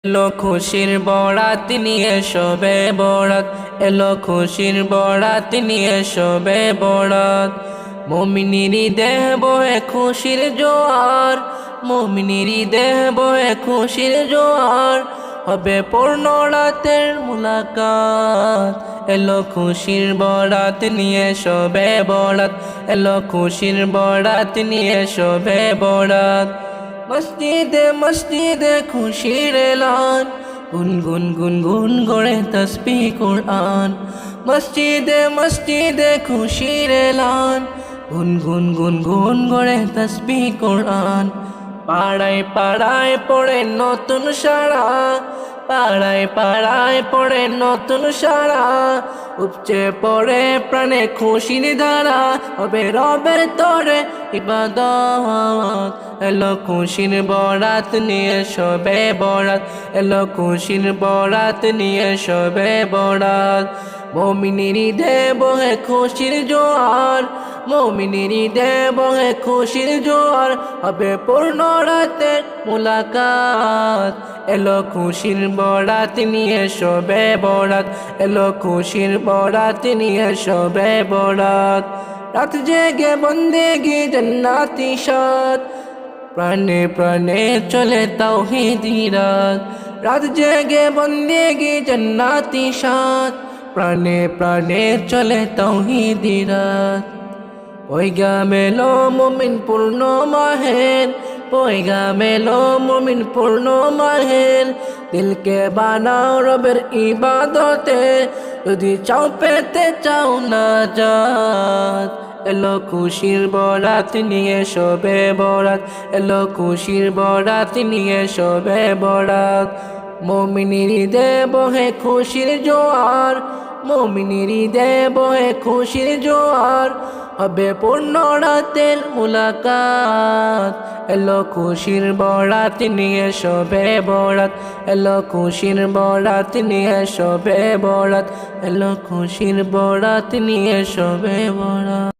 এলো খুশির বরাত নিয়ে শবে বরাত, এলো খুশির বরাত নিয়ে শবে বরাত। মুমিনেরই দেহ বহে খুশির জোয়ার, মুমিনেরই দেহ বহে খুশির জোয়ার। হবে পূর্ণ রাতের মুলাকাত, এলো খুশির বরাত নিয়ে শবে বরাত, এলো খুশির বরাত নিয়ে শবে বরাত। মসজিদে মসজিদে খুশির এলান, গুনগুন গুনগুন করে তসবিহ কুরআন। মসজিদে মসজিদে খুশির এলান, গুনগুন গুনগুন করে তসবিহ কুরআন। পাড়ায় পাড়ায় পড়ে নতুন সারা, পাড়ায় পাড়ায় পড়ে নতুন সারা। উপচে পড়ে প্রাণে খুশির ধারা, হবে রবের তরে ইবাদত। এলো খুশির বরাত নিয়ে শবে বরাত, এলো খুশির বরাত নিয়ে শবে বরাত। মুমিনেরই দেহ বহে খুশির জোয়ার, মুমিনেরই দেহ বহে খুশির জোয়ার। হবে পূর্ণ রাতের মুলাকাত, এলো খুশির বরাত নিয়ে শবে বরাত, এলো খুশির বরাত নিয়ে শবে বরাত। রাত জেগে বন্দেগি জান্নাতি সাত, প্রাণে প্রাণে চলে তাওহীদি রাত। রাত জেগে বন্দেগি জান্নাতি সাত, প্রাণে প্রাণে চলে তাওহীদি রাত। পয়গাম এলো মুমিন পূর্ণ মাহের, পয়গাম এলো মুমিন পূর্ণ মাহের। দিলকে বানাও রবের ইবাদতে, যদি চাও পেতে চাও নাজাত। এলো খুশির বরাত নিয়ে শবে বরাত, এলো খুশির বরাত নিয়ে শবে বরাত। মুমিনেরই দেহ বহে খুশির জোয়ার, মুমিনেরই দেহ বহে খুশির জোয়ার। হবে পূর্ণ রাতের মুলাকাত, এলো খুশির বরাত নিয়ে শবে বরাত, এলো খুশির বরাত নিয়ে শবে বরাত, এলো খুশির বরাত নিয়ে শবে বরাত।